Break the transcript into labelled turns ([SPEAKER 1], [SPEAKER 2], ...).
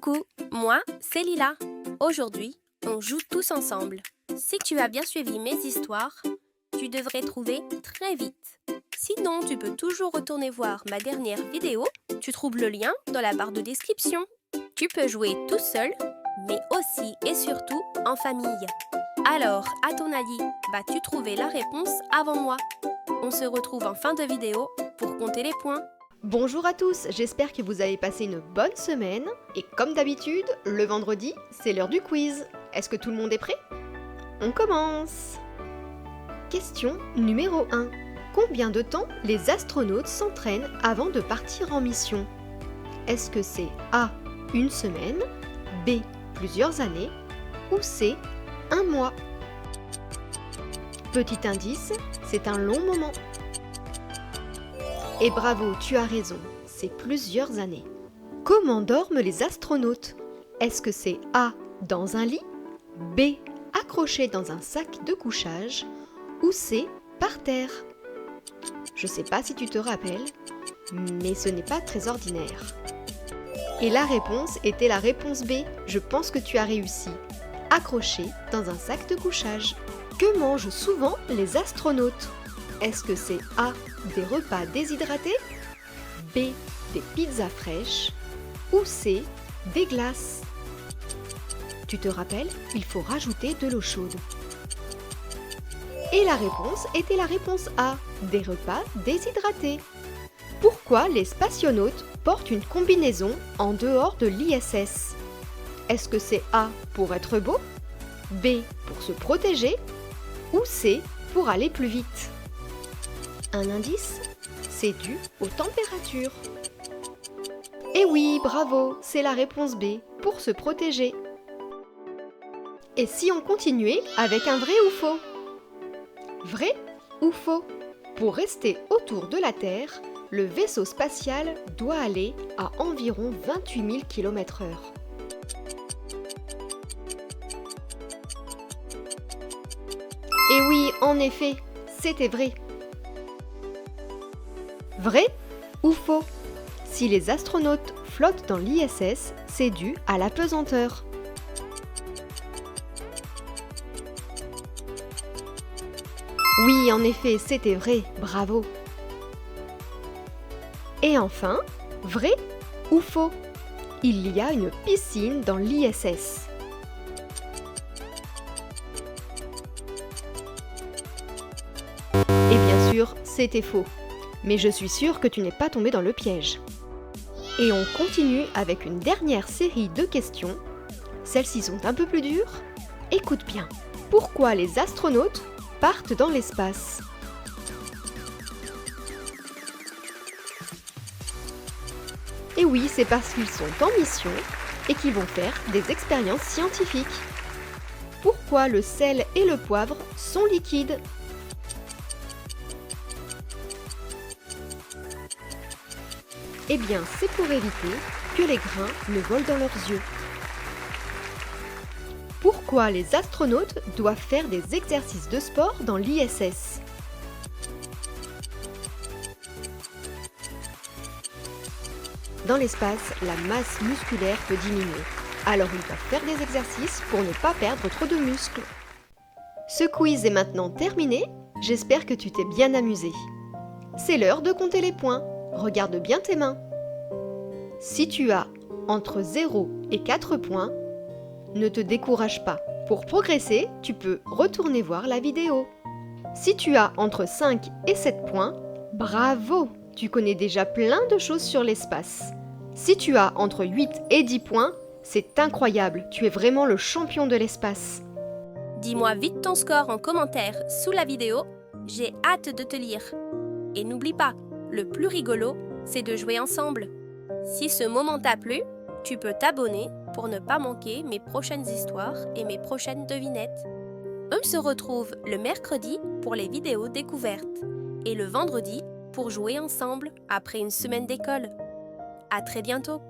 [SPEAKER 1] Coucou, moi, c'est Lila. Aujourd'hui, on joue tous ensemble. Si tu as bien suivi mes histoires, tu devrais trouver très vite. Sinon, tu peux toujours retourner voir ma dernière vidéo. Tu trouves le lien dans la barre de description. Tu peux jouer tout seul, mais aussi et surtout en famille. Alors, à ton avis, vas-tu trouver la réponse avant moi? On se retrouve en fin de vidéo pour compter les points.
[SPEAKER 2] Bonjour à tous, j'espère que vous avez passé une bonne semaine. Et comme d'habitude, le vendredi, c'est l'heure du quiz. Est-ce que tout le monde est prêt? On commence! Question numéro 1. Combien de temps les astronautes s'entraînent avant de partir en mission? Est-ce que c'est A. Une semaine, B. Plusieurs années ou C. Un mois? Petit indice, c'est un long moment. Et bravo, tu as raison, c'est plusieurs années. Comment dorment les astronautes? Est-ce que c'est A. Dans un lit, B. Accroché dans un sac de couchage ou C. Par terre? Je sais pas si tu te rappelles, mais ce n'est pas très ordinaire. Et la réponse était la réponse B. Je pense que tu as réussi. Accroché dans un sac de couchage. Que mangent souvent les astronautes? Est-ce que c'est A. Des repas déshydratés, B. Des pizzas fraîches ou C. Des glaces? Tu te rappelles, il faut rajouter de l'eau chaude. Et la réponse était la réponse A. Des repas déshydratés. Pourquoi les spationautes portent une combinaison en dehors de l'ISS? Est-ce que c'est A. Pour être beau, B. Pour se protéger ou C. Pour aller plus vite? Un indice, c'est dû aux températures. Et oui, bravo, c'est la réponse B, pour se protéger. Et si on continuait avec un vrai ou faux? Vrai ou faux? Pour rester autour de la Terre, le vaisseau spatial doit aller à environ 28 000 km/h. Et oui, en effet, c'était vrai. Vrai ou faux? Si les astronautes flottent dans l'ISS, c'est dû à la pesanteur. Oui, en effet, c'était vrai, bravo. Et enfin, vrai ou faux? Il y a une piscine dans l'ISS. Et bien sûr, c'était faux. Mais je suis sûre que tu n'es pas tombé dans le piège. Et on continue avec une dernière série de questions. Celles-ci sont un peu plus dures. Écoute bien. Pourquoi les astronautes partent dans l'espace? Et oui, c'est parce qu'ils sont en mission et qu'ils vont faire des expériences scientifiques. Pourquoi le sel et le poivre sont liquides? Eh bien, c'est pour éviter que les grains ne volent dans leurs yeux. Pourquoi les astronautes doivent faire des exercices de sport dans l'ISS? Dans l'espace, la masse musculaire peut diminuer. Alors ils doivent faire des exercices pour ne pas perdre trop de muscles. Ce quiz est maintenant terminé. J'espère que tu t'es bien amusé. C'est l'heure de compter les points. Regarde bien tes mains. Si tu as entre 0 et 4 points, ne te décourage pas. Pour progresser, tu peux retourner voir la vidéo. Si tu as entre 5 et 7 points, bravo! Tu connais déjà plein de choses sur l'espace. Si tu as entre 8 et 10 points, c'est incroyable, tu es vraiment le champion de l'espace.
[SPEAKER 1] Dis-moi vite ton score en commentaire sous la vidéo. J'ai hâte de te lire. Et n'oublie pas, le plus rigolo, c'est de jouer ensemble. Si ce moment t'a plu, tu peux t'abonner pour ne pas manquer mes prochaines histoires et mes prochaines devinettes. On se retrouve le mercredi pour les vidéos découvertes et le vendredi pour jouer ensemble après une semaine d'école. À très bientôt!